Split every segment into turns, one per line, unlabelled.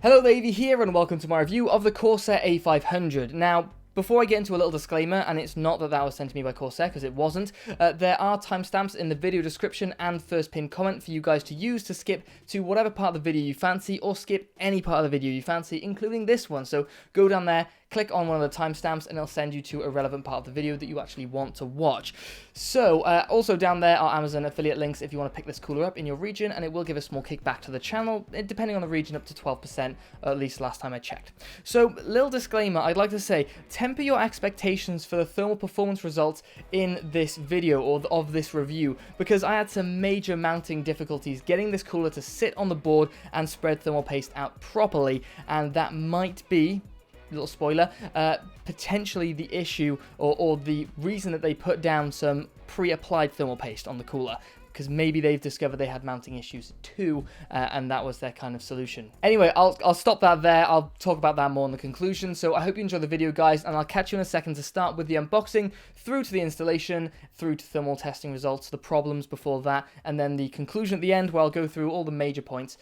Hello there, Evie here, and welcome to my review of the Corsair A500. Now, before I get into a little disclaimer, and it's not that was sent to me by Corsair, because it wasn't, there are timestamps in the video description and first pinned comment for you guys to use to skip to whatever part of the video you fancy, or skip any part of the video you fancy, including this one. So go down there, click on one of the timestamps, and it'll send you to a relevant part of the video that you actually want to watch. So, also down there are Amazon affiliate links if you want to pick this cooler up in your region, and it will give a small kickback to the channel, depending on the region, up to 12%, at least last time I checked. So, little disclaimer, I'd like to say, temper your expectations for the thermal performance results in this video, or of this review, because I had some major mounting difficulties getting this cooler to sit on the board and spread thermal paste out properly, and that might be, little spoiler, potentially the issue or the reason that they put down some pre-applied thermal paste on the cooler, because maybe they've discovered they had mounting issues too, and that was their kind of solution. Anyway, I'll stop that there. I'll talk about that more in the conclusion. So I hope you enjoy the video, guys, and I'll catch you in a second to start with the unboxing, through to the installation, through to thermal testing results, the problems before that, and then the conclusion at the end where I'll go through all the major points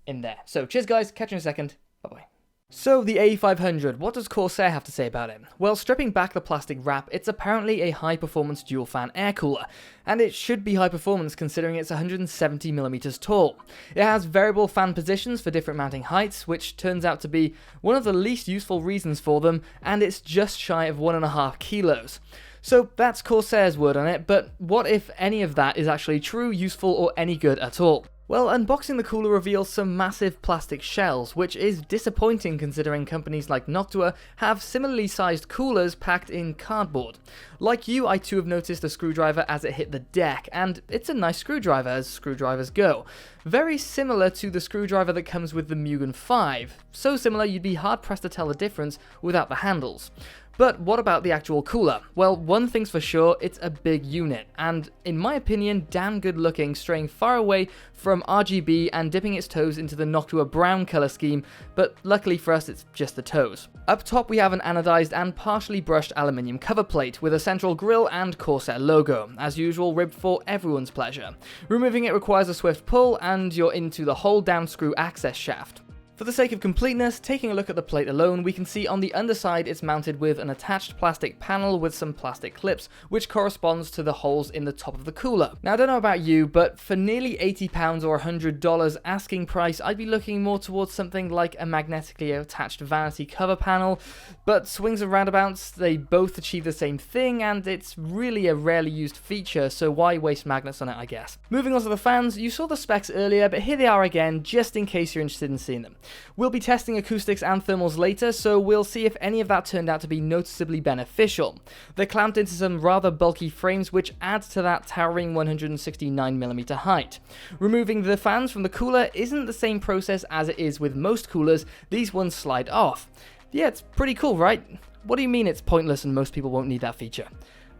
in there. So cheers, guys. Catch you in a second. Bye-bye. So, the A500, what does Corsair have to say about it? Well, stripping back the plastic wrap, it's apparently a high-performance dual-fan air cooler, and it should be high-performance considering it's 170mm tall. It has variable fan positions for different mounting heights, which turns out to be one of the least useful reasons for them, and it's just shy of 1.5 kilos. So that's Corsair's word on it, but what if any of that is actually true, useful, or any good at all? Well, unboxing the cooler reveals some massive plastic shells, which is disappointing considering companies like Noctua have similarly sized coolers packed in cardboard. Like you, I too have noticed a screwdriver as it hit the deck, and it's a nice screwdriver as screwdrivers go. Very similar to the screwdriver that comes with the Mugen 5, so similar you'd be hard pressed to tell the difference without the handles. But what about the actual cooler? Well, one thing's for sure, it's a big unit, and in my opinion, damn good looking, straying far away from RGB and dipping its toes into the Noctua brown colour scheme, but luckily for us it's just the toes. Up top we have an anodized and partially brushed aluminium cover plate with a central grille and Corsair logo, as usual ribbed for everyone's pleasure. Removing it requires a swift pull and you're into the whole down screw access shaft. For the sake of completeness, taking a look at the plate alone, we can see on the underside it's mounted with an attached plastic panel with some plastic clips, which corresponds to the holes in the top of the cooler. Now I don't know about you, but for nearly £80 or $100 asking price, I'd be looking more towards something like a magnetically attached vanity cover panel, but swings and roundabouts, they both achieve the same thing, and it's really a rarely used feature, so why waste magnets on it, I guess. Moving on to the fans, you saw the specs earlier, but here they are again, just in case you're interested in seeing them. We'll be testing acoustics and thermals later, so we'll see if any of that turned out to be noticeably beneficial. They're clamped into some rather bulky frames, which adds to that towering 169mm height. Removing the fans from the cooler isn't the same process as it is with most coolers. These ones slide off. Yeah, it's pretty cool, right? What do you mean it's pointless and most people won't need that feature?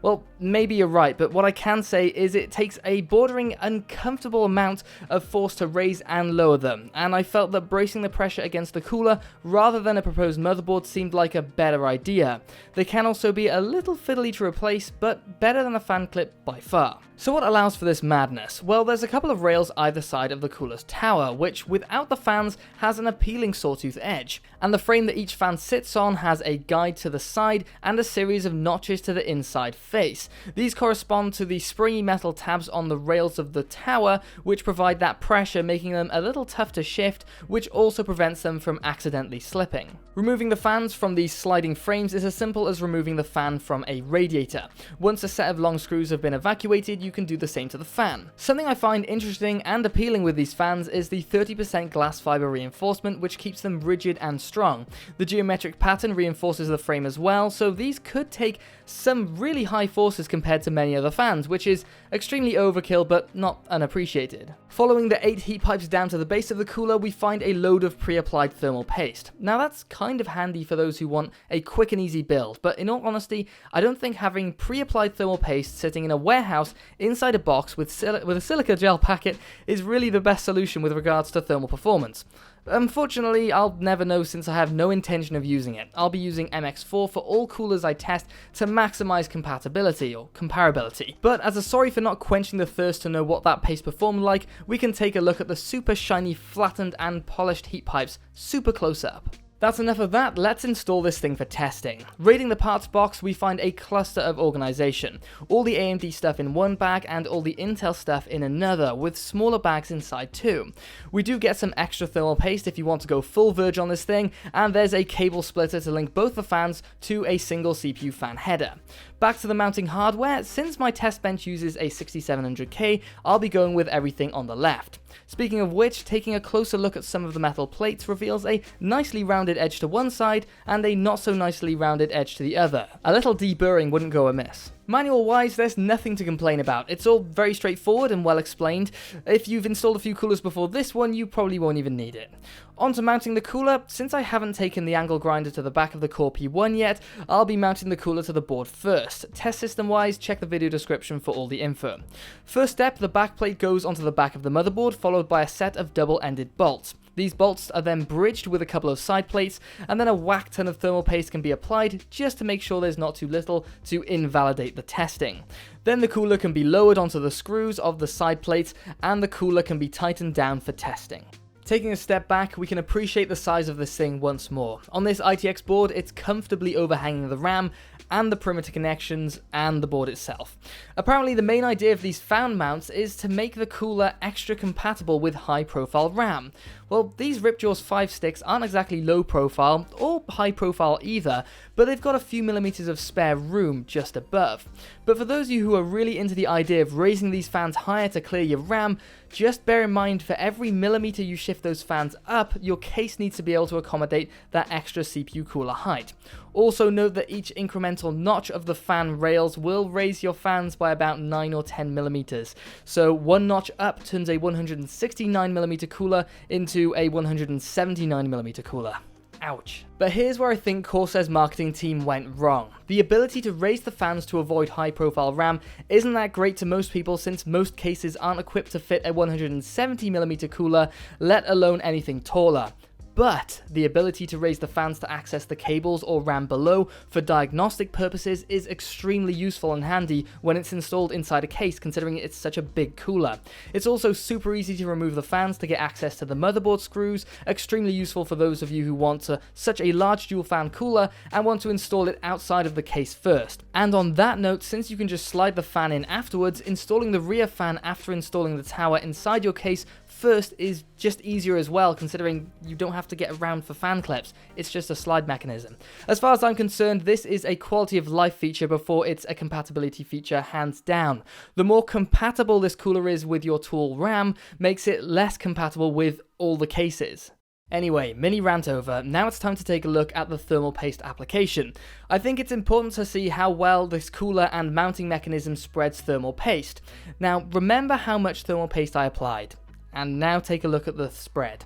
Well, maybe you're right, but what I can say is it takes a bordering uncomfortable amount of force to raise and lower them, and I felt that bracing the pressure against the cooler rather than a proposed motherboard seemed like a better idea. They can also be a little fiddly to replace, but better than a fan clip by far. So what allows for this madness? Well, there's a couple of rails either side of the cooler's tower, which without the fans has an appealing sawtooth edge, and the frame that each fan sits on has a guide to the side and a series of notches to the inside face. These correspond to the springy metal tabs on the rails of the tower, which provide that pressure, making them a little tough to shift, which also prevents them from accidentally slipping. Removing the fans from these sliding frames is as simple as removing the fan from a radiator. Once a set of long screws have been evacuated, you can do the same to the fan. Something I find interesting and appealing with these fans is the 30% glass fiber reinforcement, which keeps them rigid and strong. The geometric pattern reinforces the frame as well, so these could take some really high forces compared to many other fans, which is extremely overkill but not unappreciated. Following the 8 heat pipes down to the base of the cooler, we find a load of pre-applied thermal paste. Now that's kind of handy for those who want a quick and easy build, but in all honesty, I don't think having pre-applied thermal paste sitting in a warehouse inside a box with a silica gel packet is really the best solution with regards to thermal performance. Unfortunately, I'll never know since I have no intention of using it. I'll be using MX4 for all coolers I test to maximize compatibility or comparability. But as a sorry for not quenching the thirst to know what that paste performed like, we can take a look at the super shiny, flattened and polished heat pipes super close up. That's enough of that, let's install this thing for testing. Raiding the parts box, we find a cluster of organization. All the AMD stuff in one bag and all the Intel stuff in another, with smaller bags inside too. We do get some extra thermal paste if you want to go full verge on this thing, and there's a cable splitter to link both the fans to a single CPU fan header. Back to the mounting hardware, since my test bench uses a 6700K, I'll be going with everything on the left. Speaking of which, taking a closer look at some of the metal plates reveals a nicely rounded edge to one side and a not so nicely rounded edge to the other. A little deburring wouldn't go amiss. Manual wise, there's nothing to complain about. It's all very straightforward and well explained. If you've installed a few coolers before this one, you probably won't even need it. On to mounting the cooler. Since I haven't taken the angle grinder to the back of the Core P1 yet, I'll be mounting the cooler to the board first. Test system wise, check the video description for all the info. First step, the back plate goes onto the back of the motherboard, followed by a set of double-ended bolts. These bolts are then bridged with a couple of side plates, and then a whack ton of thermal paste can be applied just to make sure there's not too little to invalidate the testing. Then the cooler can be lowered onto the screws of the side plates, and the cooler can be tightened down for testing. Taking a step back, we can appreciate the size of this thing once more. On this ITX board, it's comfortably overhanging the RAM and the perimeter connections and the board itself. Apparently, the main idea of these fan mounts is to make the cooler extra compatible with high-profile RAM. Well, these Ripjaws 5 sticks aren't exactly low-profile or high-profile either, but they've got a few millimeters of spare room just above. But for those of you who are really into the idea of raising these fans higher to clear your RAM, just bear in mind for every millimeter you shift those fans up, your case needs to be able to accommodate that extra CPU cooler height. Also note that each incremental notch of the fan rails will raise your fans by about 9 or 10 millimeters. So one notch up turns a 169mm cooler into a 179mm cooler. Ouch. But here's where I think Corsair's marketing team went wrong. The ability to raise the fans to avoid high profile RAM isn't that great to most people, since most cases aren't equipped to fit a 170mm cooler, let alone anything taller. But the ability to raise the fans to access the cables or RAM below for diagnostic purposes is extremely useful and handy when it's installed inside a case, considering it's such a big cooler. It's also super easy to remove the fans to get access to the motherboard screws, extremely useful for those of you who want such a large dual fan cooler and want to install it outside of the case first. And on that note, since you can just slide the fan in afterwards, installing the rear fan after installing the tower inside your case first is just easier as well, considering you don't have to get around for fan clips. It's just a slide mechanism. As far as I'm concerned, this is a quality of life feature before it's a compatibility feature, hands down. The more compatible this cooler is with your tool RAM makes it less compatible with all the cases. Anyway, mini rant over, now it's time to take a look at the thermal paste application. I think it's important to see how well this cooler and mounting mechanism spreads thermal paste. Now, remember how much thermal paste I applied. And now take a look at the spread.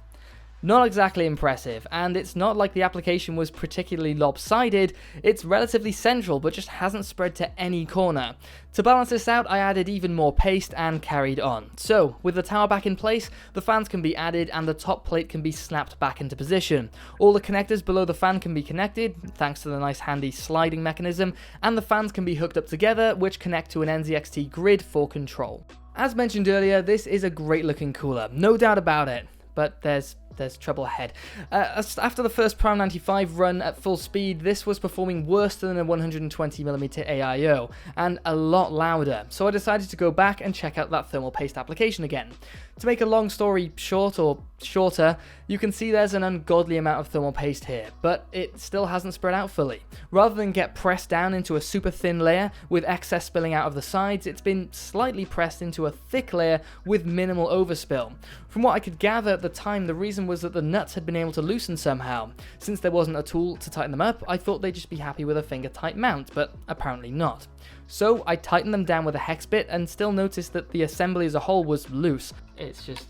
Not exactly impressive, and it's not like the application was particularly lopsided. It's relatively central, but just hasn't spread to any corner. To balance this out, I added even more paste and carried on. So, with the tower back in place, the fans can be added and the top plate can be snapped back into position. All the connectors below the fan can be connected, thanks to the nice handy sliding mechanism, and the fans can be hooked up together, which connect to an NZXT grid for control. As mentioned earlier, this is a great looking cooler, no doubt about it, but there's trouble ahead. After the first Prime 95 run at full speed, this was performing worse than a 120mm AIO, and a lot louder, so I decided to go back and check out that thermal paste application again. To make a long story short, or shorter, you can see there's an ungodly amount of thermal paste here, but it still hasn't spread out fully. Rather than get pressed down into a super thin layer with excess spilling out of the sides, it's been slightly pressed into a thick layer with minimal overspill. From what I could gather at the time, the reason was that the nuts had been able to loosen somehow. Since there wasn't a tool to tighten them up, I thought they'd just be happy with a finger tight mount, but apparently not. So I tightened them down with a hex bit and still noticed that the assembly as a whole was loose. It's just...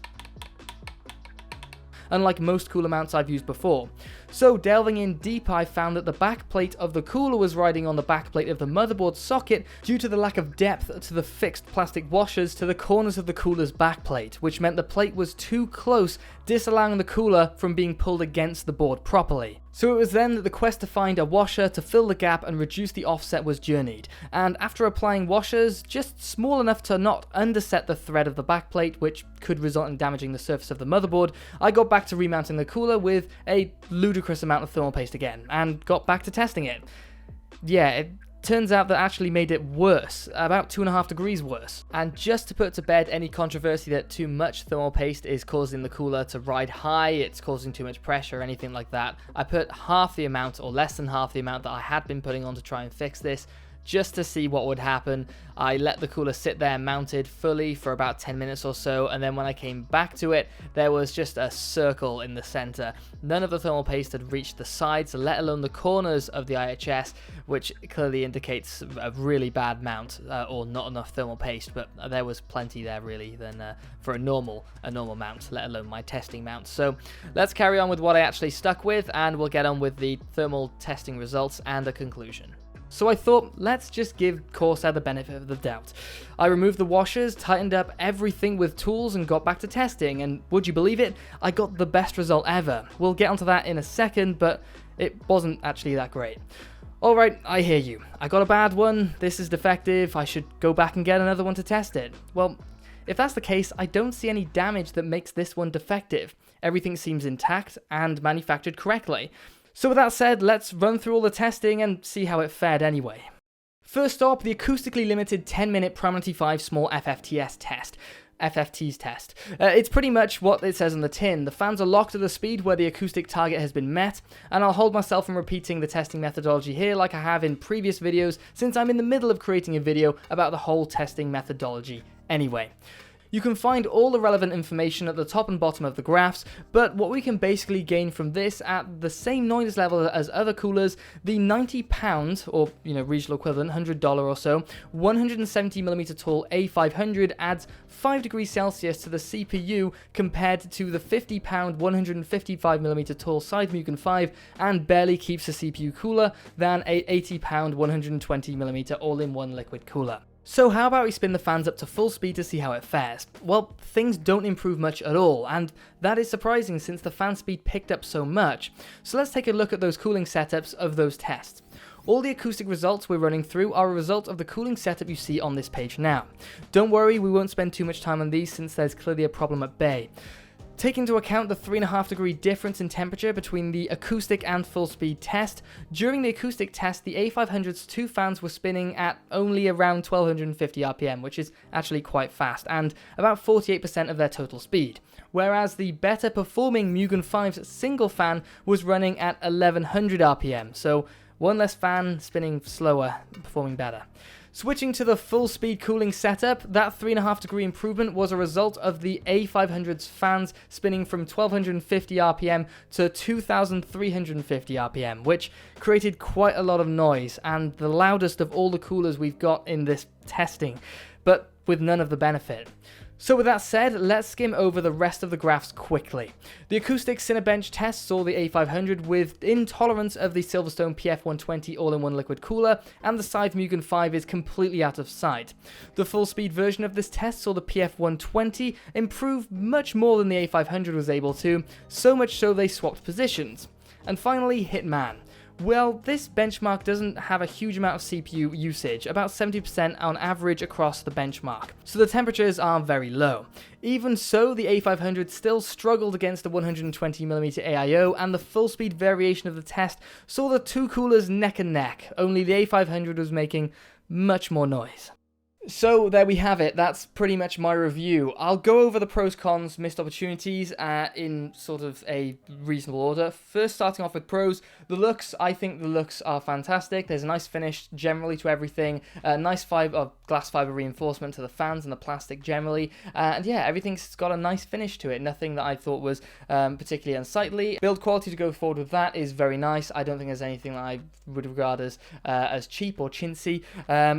unlike most cooler mounts I've used before. So delving in deep, I found that the backplate of the cooler was riding on the backplate of the motherboard socket due to the lack of depth to the fixed plastic washers to the corners of the cooler's backplate, which meant the plate was too close, disallowing the cooler from being pulled against the board properly. So it was then that the quest to find a washer to fill the gap and reduce the offset was journeyed, and after applying washers just small enough to not underset the thread of the backplate, which could result in damaging the surface of the motherboard, I got back to remounting the cooler with a ludicrous amount of thermal paste again, and got back to testing it. Yeah, it turns out that actually made it worse, about 2.5 degrees worse. And just to put to bed any controversy that too much thermal paste is causing the cooler to ride high, it's causing too much pressure, or anything like that, I put half the amount or less than half the amount that I had been putting on to try and fix this, just to see what would happen. I let the cooler sit there mounted fully for about 10 minutes or so, and then when I came back to it, there was just a circle in the center. None of the thermal paste had reached the sides, let alone the corners of the IHS, which clearly indicates a really bad mount, or not enough thermal paste, but there was plenty there really for a normal mount, let alone my testing mount. So let's carry on with what I actually stuck with, and we'll get on with the thermal testing results and a conclusion. So I thought, let's just give Corsair the benefit of the doubt. I removed the washers, tightened up everything with tools, and got back to testing, and would you believe it, I got the best result ever. We'll get onto that in a second, but it wasn't actually that great. Alright, I hear you. I got a bad one, this is defective, I should go back and get another one to test it. Well, if that's the case, I don't see any damage that makes this one defective. Everything seems intact and manufactured correctly. So with that said, let's run through all the testing and see how it fared anyway. First up, the acoustically limited 10-minute Primality 5 small FFT's test. It's pretty much what it says on the tin. The fans are locked at a speed where the acoustic target has been met, and I'll hold myself from repeating the testing methodology here like I have in previous videos, since I'm in the middle of creating a video about the whole testing methodology anyway. You can find all the relevant information at the top and bottom of the graphs, but what we can basically gain from this at the same noise level as other coolers, the £90, or regional equivalent, $100 or so, 170mm tall A500 adds 5 degrees Celsius to the CPU compared to the £50 155mm tall Mugen 5, and barely keeps the CPU cooler than a £80 120mm all-in-one liquid cooler. So how about we spin the fans up to full speed to see how it fares? Well, things don't improve much at all, and that is surprising since the fan speed picked up so much. So let's take a look at those cooling setups of those tests. All the acoustic results we're running through are a result of the cooling setup you see on this page now. Don't worry, we won't spend too much time on these since there's clearly a problem at bay. Take into account the 3.5 degree difference in temperature between the acoustic and full speed test. During the acoustic test, the A500's two fans were spinning at only around 1250 RPM, which is actually quite fast, and about 48% of their total speed. Whereas the better performing Mugen 5's single fan was running at 1100 RPM, so one less fan spinning slower, performing better. Switching to the full speed cooling setup, that 3.5 degree improvement was a result of the A500's fans spinning from 1250 RPM to 2350 RPM, which created quite a lot of noise and the loudest of all the coolers we've got in this testing, but with none of the benefit. So with that said, let's skim over the rest of the graphs quickly. The acoustic Cinebench test saw the A500 with intolerance of the Silverstone PF120 all-in-one liquid cooler, and the Scythe Mugen 5 is completely out of sight. The full-speed version of this test saw the PF120 improve much more than the A500 was able to, so much so they swapped positions. And finally, Hitman. Well, this benchmark doesn't have a huge amount of CPU usage, about 70% on average across the benchmark, so the temperatures are very low. Even so, the A500 still struggled against the 120mm AIO, and the full speed variation of the test saw the two coolers neck and neck, only the A500 was making much more noise. So there we have it, that's pretty much my review. I'll go over the pros, cons, missed opportunities in sort of a reasonable order. First, starting off with pros, the looks. I think the looks are fantastic. There's a nice finish generally to everything, nice glass fiber reinforcement to the fans and the plastic generally, and yeah, everything's got a nice finish to it, nothing that I thought was particularly unsightly. Build quality to go forward with that is very nice. I don't think there's anything that I would regard as cheap or chintzy.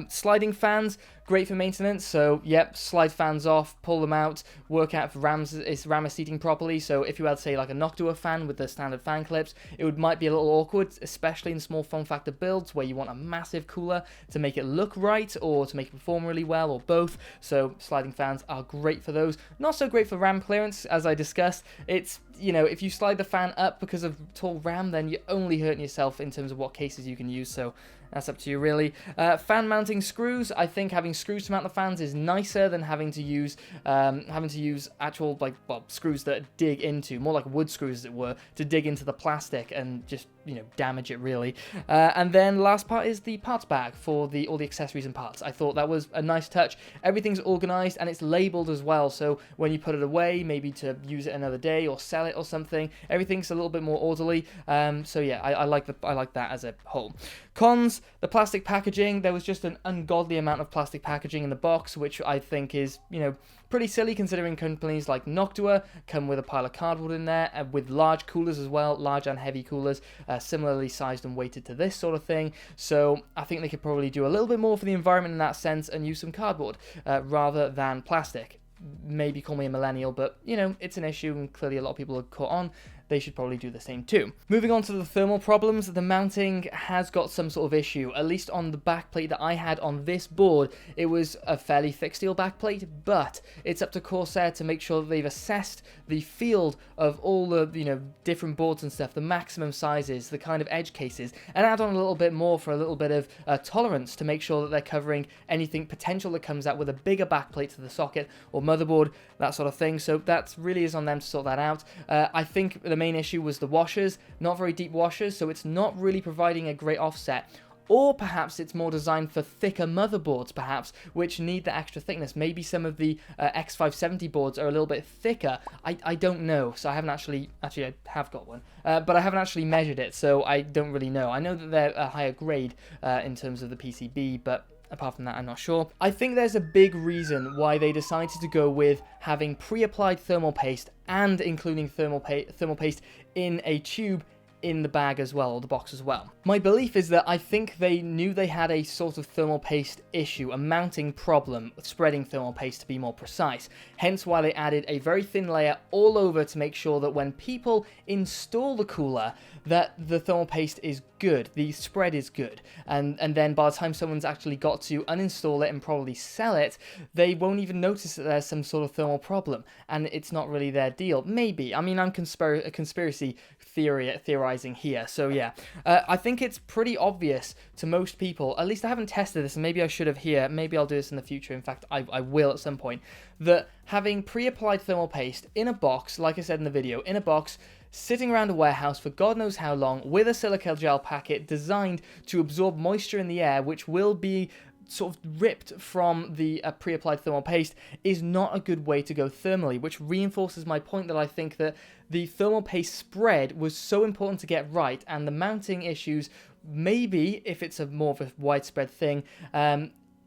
Sliding fans, great for maintenance, so yep, slide fans off, pull them out, work out if its RAM is seating properly. So if you had, say, like a Noctua fan with the standard fan clips, it might be a little awkward, especially in small form factor builds where you want a massive cooler to make it look right or to make it perform really well, or both. So sliding fans are great for those. Not so great for RAM clearance, as I discussed. It's, you know, if you slide the fan up because of tall RAM, then you're only hurting yourself in terms of what cases you can use, so that's up to you, really. Fan mounting screws. I think having screws to mount the fans is nicer than having to use actual, like, well, screws that dig into, more like wood screws, as it were, to dig into the plastic and just, you know, damage it, really. And then last part is the parts bag for all the accessories and parts. I thought that was a nice touch. Everything's organized and it's labeled as well, so when you put it away, maybe to use it another day or sell it or something, everything's a little bit more orderly. So yeah, I like that as a whole. Cons: the plastic packaging. There was just an ungodly amount of plastic packaging in the box, which I think is, you know, pretty silly considering companies like Noctua come with a pile of cardboard in there, and with large coolers as well, large and heavy coolers, similarly sized and weighted to this sort of thing. So I think they could probably do a little bit more for the environment in that sense and use some cardboard rather than plastic. Maybe call me a millennial, but, you know, it's an issue and clearly a lot of people have caught on. They should probably do the same too. Moving on to the thermal problems, the mounting has got some sort of issue. At least on the backplate that I had on this board, it was a fairly thick steel backplate, but it's up to Corsair to make sure that they've assessed the field of all the, you know, different boards and stuff, the maximum sizes, the kind of edge cases, and add on a little bit more for a little bit of tolerance to make sure that they're covering anything potential that comes out with a bigger backplate to the socket or motherboard, that sort of thing. So that really is on them to sort that out. I think the main issue was the washers, not very deep washers, so it's not really providing a great offset. Or perhaps it's more designed for thicker motherboards, perhaps, which need the extra thickness. Maybe some of the X570 boards are a little bit thicker. I don't know, so I haven't actually I have got one, but I haven't actually measured it, so I don't really know. I know that they're a higher grade in terms of the PCB, but apart from that, I'm not sure. I think there's a big reason why they decided to go with having pre-applied thermal paste and including thermal paste in a tube in the bag as well, or the box as well. My belief is that I think they knew they had a sort of thermal paste issue, a mounting problem, spreading thermal paste to be more precise. Hence why they added a very thin layer all over to make sure that when people install the cooler, that the thermal paste is good, the spread is good, and then by the time someone's actually got to uninstall it and probably sell it, they won't even notice that there's some sort of thermal problem, and it's not really their deal. Maybe. I mean, I'm conspiracy theorizing here, so yeah. I think it's pretty obvious to most people, at least I haven't tested this, and maybe I should have here, maybe I'll do this in the future, in fact I will at some point, that having pre-applied thermal paste in a box, like I said in the video, in a box, sitting around a warehouse for God knows how long, with a silica gel packet designed to absorb moisture in the air, which will be sort of ripped from the pre-applied thermal paste, is not a good way to go thermally, which reinforces my point that I think that the thermal paste spread was so important to get right, and the mounting issues, maybe if it's a more of a widespread thing,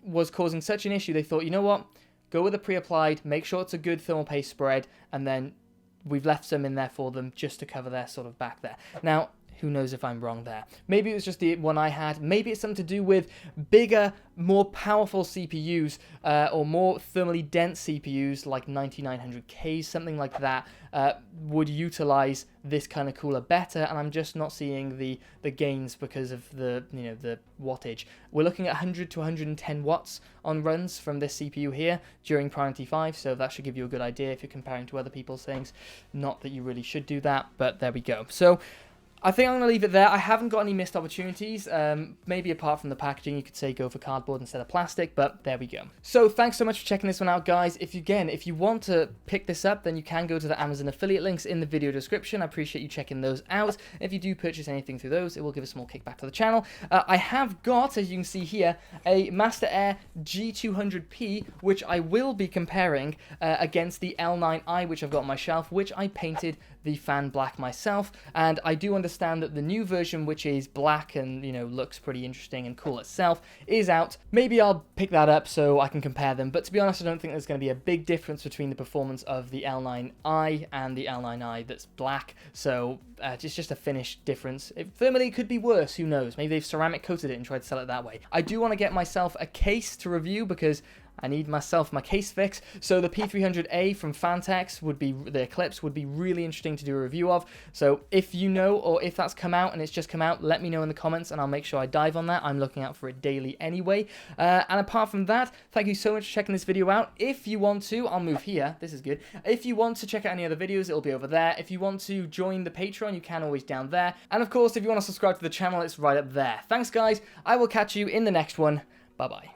was causing such an issue, they thought, you know what, go with the pre-applied, make sure it's a good thermal paste spread, and then we've left some in there for them just to cover their sort of back there. Now, who knows if I'm wrong there. Maybe it was just the one I had. Maybe it's something to do with bigger, more powerful CPUs or more thermally dense CPUs like 9900Ks, something like that, would utilize this kind of cooler better, and I'm just not seeing the gains because of the, you know, the wattage. We're looking at 100 to 110 watts on runs from this CPU here during Priority 5, so that should give you a good idea if you're comparing to other people's things. Not that you really should do that, but there we go. So I think I'm going to leave it there. I haven't got any missed opportunities. Maybe apart from the packaging, you could say go for cardboard instead of plastic, but there we go. So thanks so much for checking this one out, guys. If you want to pick this up, then you can go to the Amazon affiliate links in the video description. I appreciate you checking those out. If you do purchase anything through those, it will give a small kickback to the channel. I have got, as you can see here, a Master Air G200P, which I will be comparing against the L9i, which I've got on my shelf, which I painted the fan black myself, and I do understand understand that the new version, which is black and, you know, looks pretty interesting and cool itself, is out. Maybe I'll pick that up so I can compare them, but to be honest, I don't think there's going to be a big difference between the performance of the L9i and the L9i that's black, so it's just a finish difference. Thermally, it could be worse, who knows? Maybe they've ceramic coated it and tried to sell it that way. I do want to get myself a case to review because I need myself my case fix. So the P300A from Fantex would be, the Eclipse would be really interesting to do a review of. So if you know, or if that's come out and it's just come out, let me know in the comments and I'll make sure I dive on that. I'm looking out for it daily anyway. And apart from that, thank you so much for checking this video out. If you want to, I'll move here. This is good. If you want to check out any other videos, it'll be over there. If you want to join the Patreon, you can always down there. And of course, if you want to subscribe to the channel, it's right up there. Thanks, guys. I will catch you in the next one. Bye-bye.